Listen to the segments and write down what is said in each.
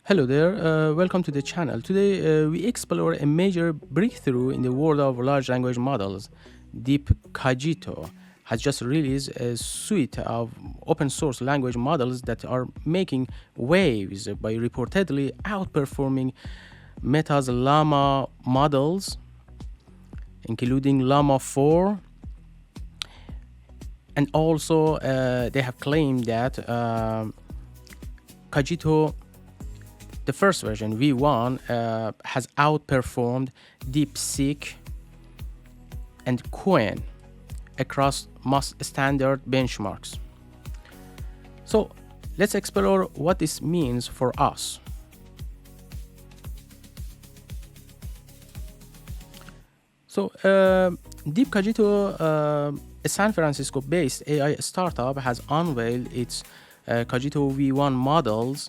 Hello there, welcome to the channel. Today we explore a major breakthrough in the world of large language models. Cogito has just released a suite of open source language models that are making waves by reportedly outperforming Meta's LLaMA models, including LLaMA 4. And also they have claimed that Cogito, the first version, V1, has outperformed DeepSeek and Qwen across most standard benchmarks. So let's explore what this means for us. So Cogito, a San Francisco-based AI startup, has unveiled its Cogito V1 models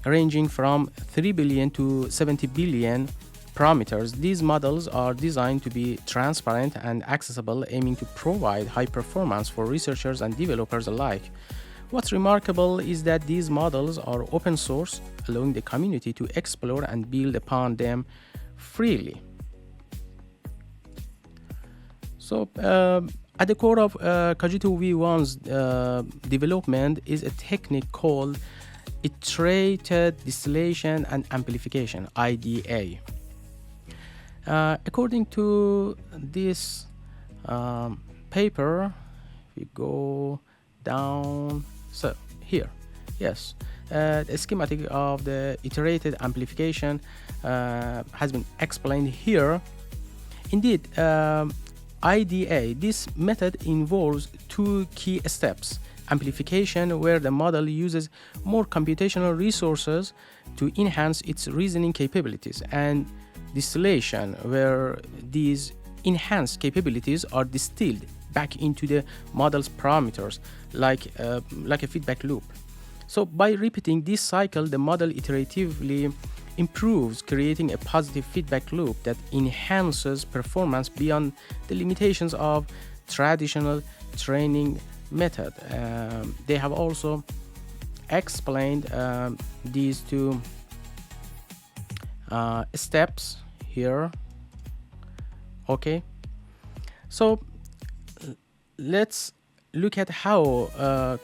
ranging from 3 billion to 70 billion parameters. These models are designed to be transparent and accessible, aiming to provide high performance for researchers and developers alike. What's remarkable is that these models are open source, allowing the community to explore and build upon them freely. So, at the core of Cogito V1's development is a technique called iterated distillation and amplification, IDA. According to this paper, if we go down, so here, yes, the schematic of the iterated amplification has been explained here. Indeed, IDA, this method involves two key steps: amplification, where the model uses more computational resources to enhance its reasoning capabilities, and distillation, where these enhanced capabilities are distilled back into the model's parameters like a feedback loop. So by repeating this cycle, the model iteratively improves, creating a positive feedback loop that enhances performance beyond the limitations of traditional training method. They have also explained these two steps here. Okay, so let's look at how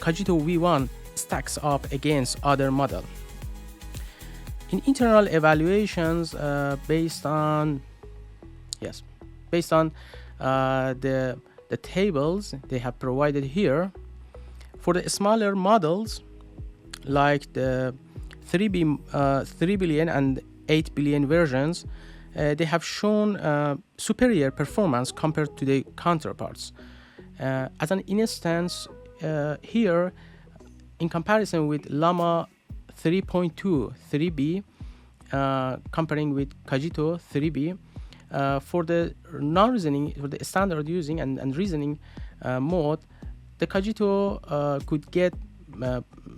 Cogito V1 stacks up against other models. In internal evaluations, based on the tables they have provided here, for the smaller models like the 3 billion and 8 billion versions, they have shown superior performance compared to the counterparts. As an instance, here, in comparison with LLaMA 3.2 3B, comparing with Cogito 3B, for the non-reasoning, for the standard using and reasoning mode, the Cogito could get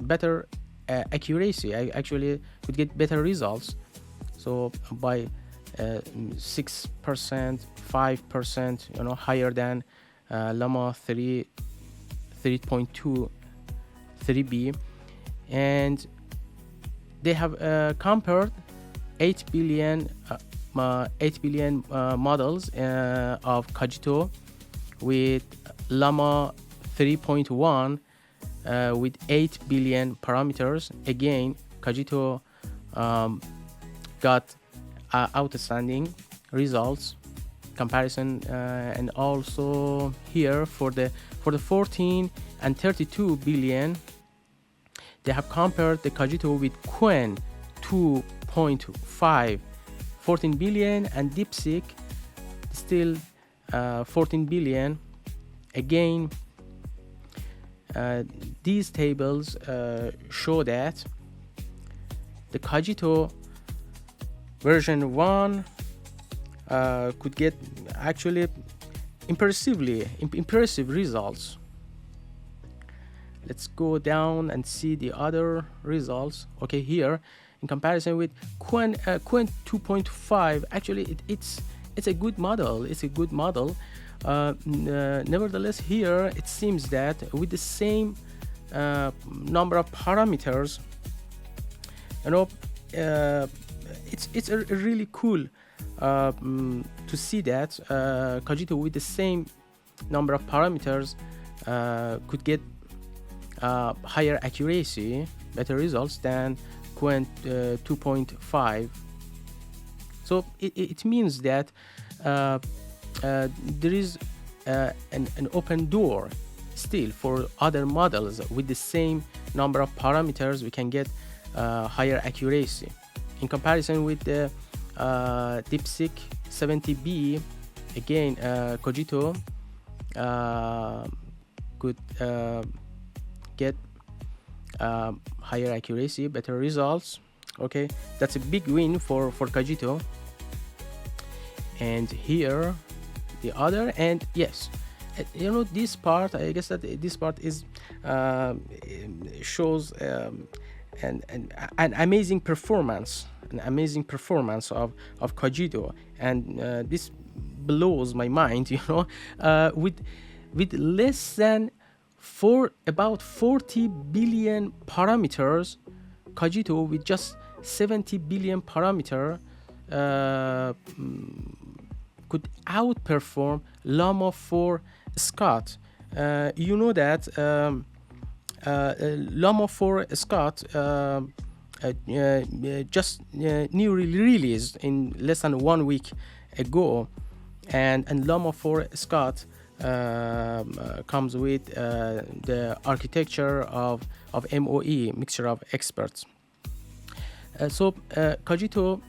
better accuracy. I actually could get better results. So by 6%, 5%, higher than LLaMA 3.2 3B, and they have compared 8 billion models of Cogito with LLaMA 3.1 with 8 billion parameters. Again, Cogito got outstanding results comparison, and also here for the 14 and 32 billion, they have compared the Cogito with Qwen 2.5, 14 billion, and DeepSeek still 14 billion. Again, these tables show that the Cogito version 1 could get actually impressive results. Let's go down and see the other results. Okay, here in comparison with Qwen 2.5, actually it's a good model. Nevertheless, here it seems that with the same number of parameters, it's a really cool to see that Cogito with the same number of parameters could get higher accuracy, better results than Qwen 2.5. So it means that there is an open door still for other models with the same number of parameters. We can get higher accuracy in comparison with the DeepSeek 70B. Again, Cogito could get higher accuracy, better results. Okay, that's a big win for Cogito. And here the other, and yes, you know, this part, I guess that this part is shows an amazing performance, of Cogito, and this blows my mind, you know, with less than about 40 billion parameters, Cogito with just 70 billion parameter could outperform LLaMA 4 Scott. You know that LLaMA 4 Scott just newly released in less than 1 week ago, and LLaMA 4 Scott comes with the architecture of MOE, mixture of experts. So Cogito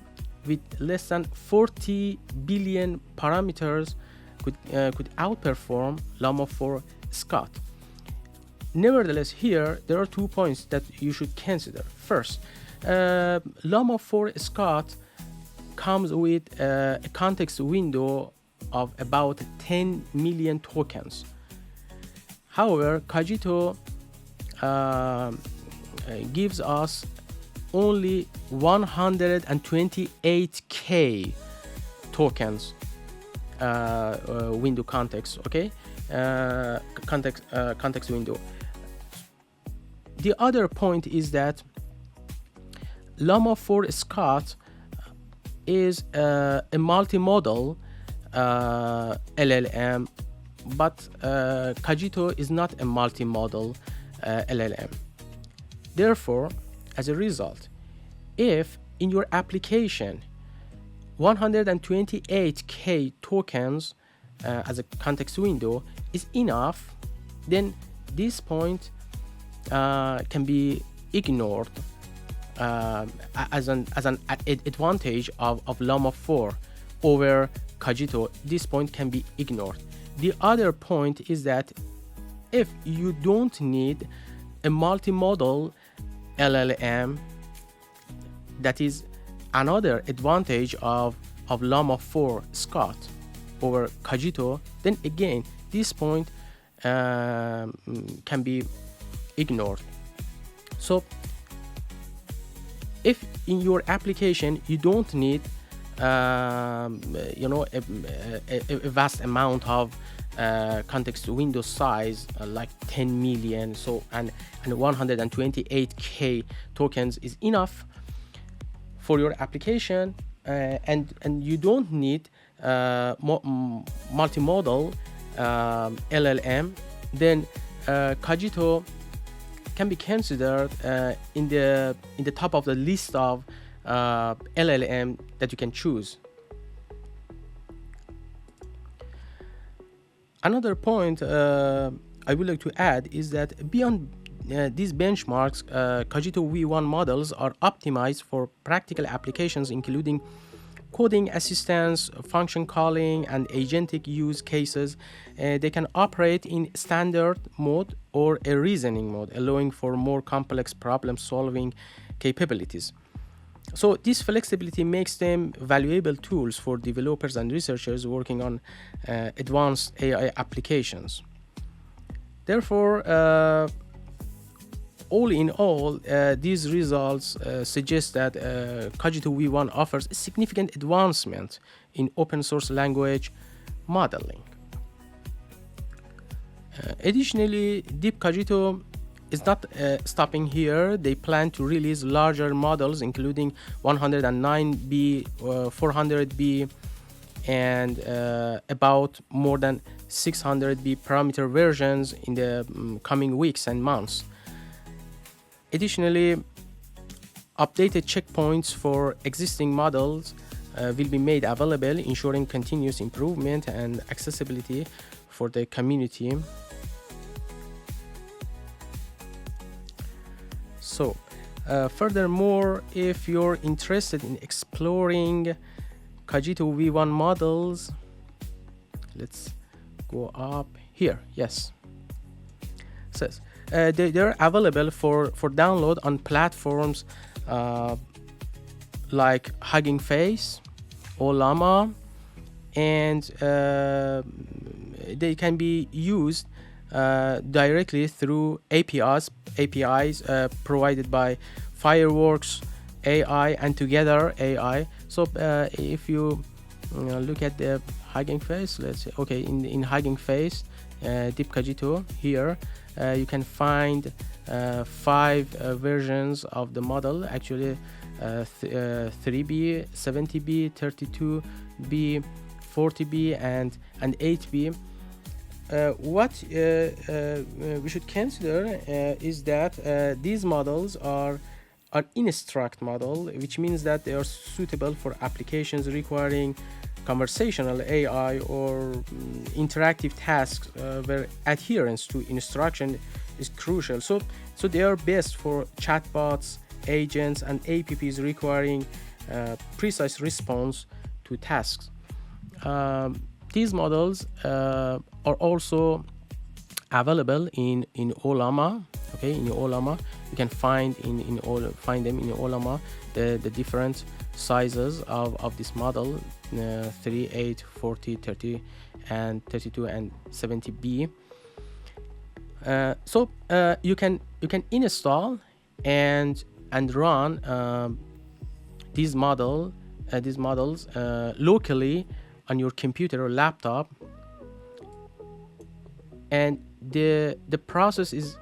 with less than 40 billion parameters could outperform LLaMA 4 Scott. Nevertheless, here there are 2 points that you should consider. First, LLaMA 4 Scott comes with a context window of about 10 million tokens. However, Cogito gives us only 128k tokens window context. Okay, context window. The other point is that LLaMA 4 Scott is a multimodal LLM, but Cogito is not a multimodal LLM. Therefore, as a result, if in your application 128k tokens as a context window is enough, then this point can be ignored as an advantage of LLaMA 4 over Cogito. This point can be ignored. The other point is that if you don't need a multimodal LLM, that is another advantage of LLaMA 4 Scott over Cogito, then again this point can be ignored. So if in your application you don't need you know, a vast amount of context window size, like 10 million, so and 128k tokens is enough for your application, and you don't need multimodal LLM, then Cogito can be considered in the top of the list of LLM that you can choose. Another point I would like to add is that beyond these benchmarks, Cogito V1 models are optimized for practical applications, including coding assistance, function calling, and agentic use cases. They can operate in standard mode or a reasoning mode, allowing for more complex problem-solving capabilities. So this flexibility makes them valuable tools for developers and researchers working on advanced AI applications. Therefore, all in all, these results suggest that Cogito V1 offers a significant advancement in open source language modeling. Additionally, Deep Cogito it's not stopping here. They plan to release larger models, including 109B, 400B, and about more than 600B parameter versions in the coming weeks and months. Additionally, updated checkpoints for existing models will be made available, ensuring continuous improvement and accessibility for the community. So, furthermore, if you're interested in exploring Cogito V1 models, let's go up here. Yes, says they're available for download on platforms like Hugging Face or LLaMA, and they can be used directly through APIs provided by Fireworks AI and Together AI. So if you look at the Hugging Face, let's say, okay, in Hugging Face, Deep Cogito here, you can find 5 versions of the model, actually 3B, 70B, 32B, 40B, and 8B. What we should consider is that these models are an instruct model, which means that they are suitable for applications requiring conversational AI or interactive tasks where adherence to instruction is crucial. So they are best for chatbots, agents, and apps requiring precise response to tasks. These models are also available in LLaMA. Okay, in LLaMA, you can find them in LLaMA the different sizes of this model, 3, 8, 40, 30, and 32 and 70B. So you can install and run these models locally on your computer or laptop, and the process is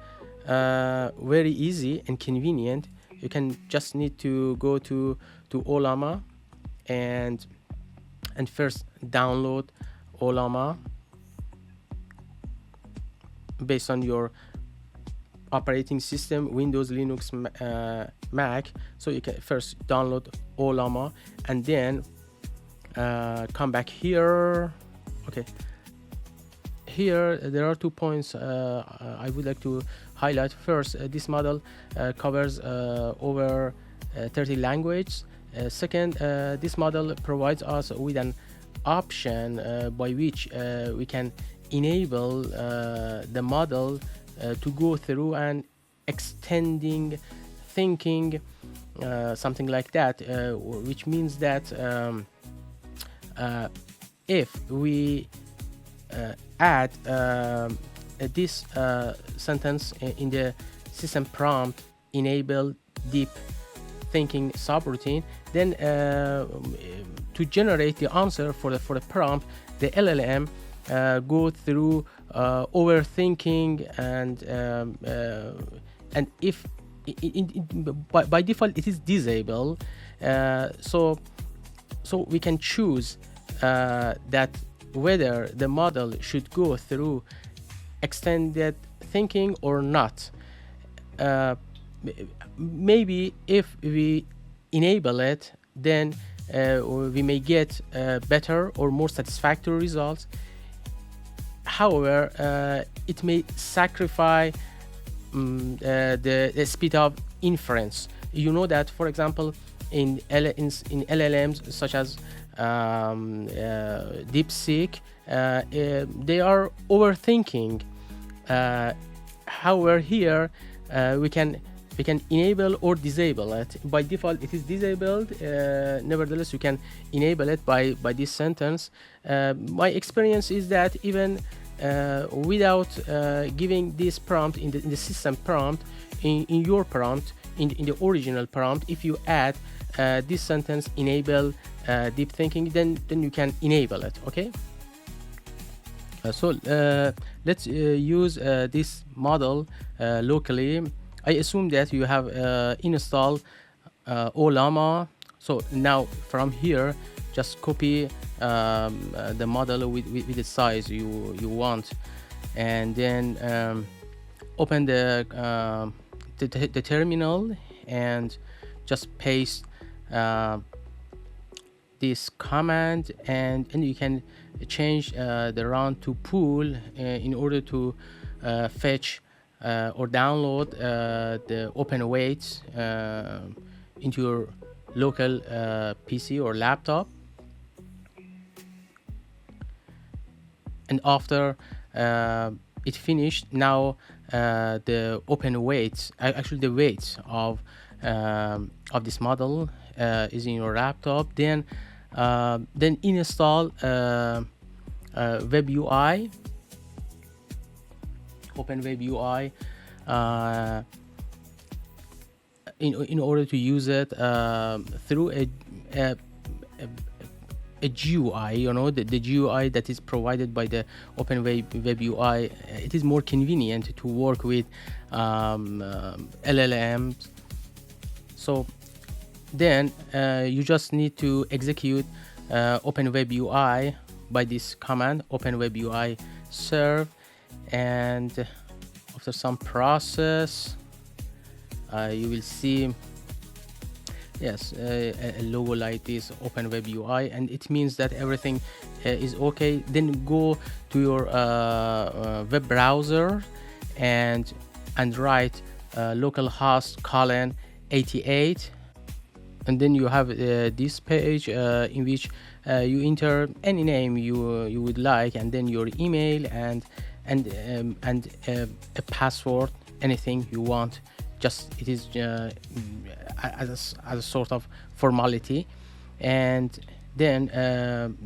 very easy and convenient. You can just need to go to LLaMA and first download LLaMA based on your operating system, Windows, Linux, Mac. So you can first download LLaMA and then come back here. Okay, here there are 2 points I would like to highlight. First, this model covers over 30 languages. Second, this model provides us with an option by which we can enable the model to go through an extending thinking, something like that, which means that if we add this sentence in the system prompt, enable deep thinking subroutine, then to generate the answer for the prompt, the LLM go through overthinking, and if by default it is disabled, so we can choose that whether the model should go through extended thinking or not. Maybe if we enable it, then we may get better or more satisfactory results. However, it may sacrifice the speed of inference. You know that, for example, in LLMs such as DeepSeek, they are overthinking. However, here we can enable or disable it. By default, it is disabled. Nevertheless, you can enable it by this sentence. My experience is that even without giving this prompt in the system prompt, in your prompt, in the original prompt, if you add this sentence, enable deep thinking, then you can enable it. Okay. Let's use this model locally. I assume that you have installed LLaMA. So now from here, just copy the model with the size you want, and then open the terminal and just paste this command, and you can change the run to pool in order to fetch or download the open weights into your local PC or laptop. And after it finished, now the open weights, actually the weights of this model is in your laptop. Then install web UI, open web UI in order to use it through a GUI, you know, the GUI that is provided by the open web UI. It is more convenient to work with LLMs. So then you just need to execute open web UI by this command, open web UI serve, and after some process you will see, yes, a logo like this, open web UI, and it means that everything is okay. Then go to your web browser and write localhost colon 88, and then you have this page in which you enter any name you would like, and then your email and a password, anything you want. Just it is as a sort of formality, and then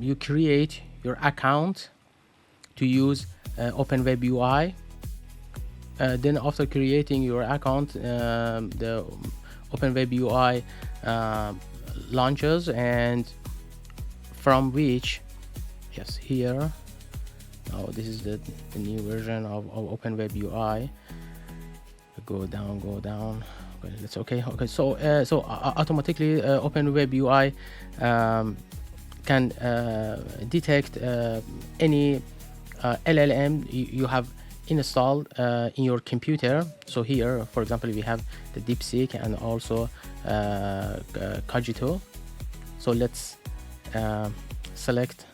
you create your account to use open web UI. Then after creating your account, the open web UI launches, and from which, yes, here now this is the new version of open web UI. Go down. Okay, that's okay. So automatically open web UI can detect any LLM you have installed in your computer. So here, for example, we have the DeepSeek and also Cogito. So let's select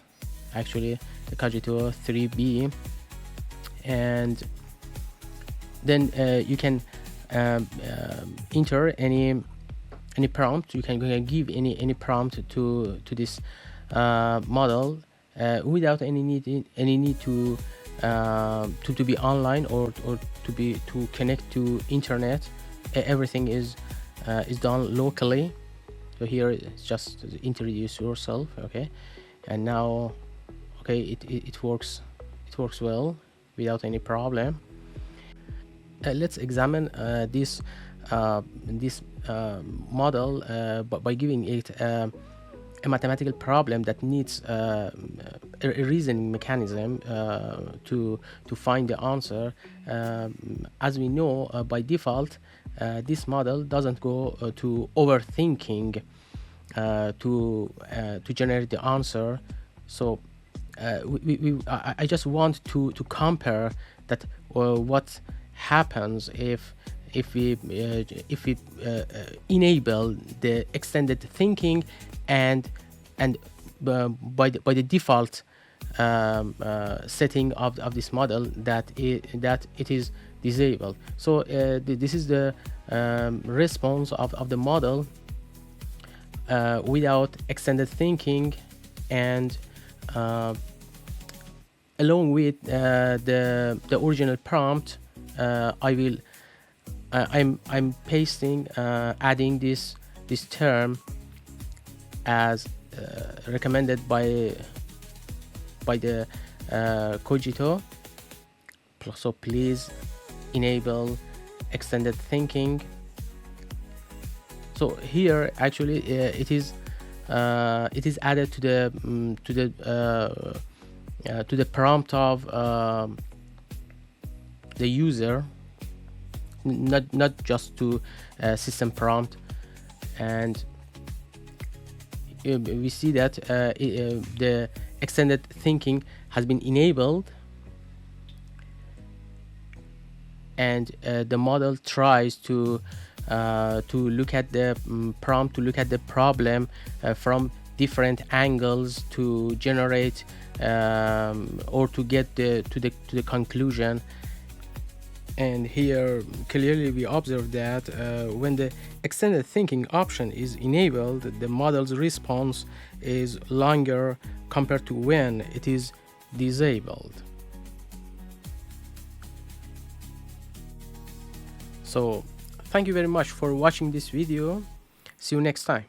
actually the Cogito 3B, and then you can enter any prompt. You can give any prompt to this model without any need to be online or to connect to internet. Everything is done locally. So here it's just introduce yourself, okay, and now okay, it works well without any problem. Let's examine this model by giving it a mathematical problem that needs a reasoning mechanism to find the answer. As we know, by default, this model doesn't go to overthinking to generate the answer. So I just want to compare that what happens if we enable the extended thinking and by the default setting of this model that it is disabled. So this is the response of the model without extended thinking, and along with the original prompt, I'm pasting, adding this term as recommended by the Cogito. So please enable extended thinking. So here actually it is added to the to the prompt of the user, not just to system prompt. And we see that the extended thinking has been enabled, and the model tries to look at the prompt, to look at the problem from different angles to generate or to get to the conclusion. And here clearly we observe that when the extended thinking option is enabled, the model's response is longer compared to when it is disabled. So thank you very much for watching this video. See you next time.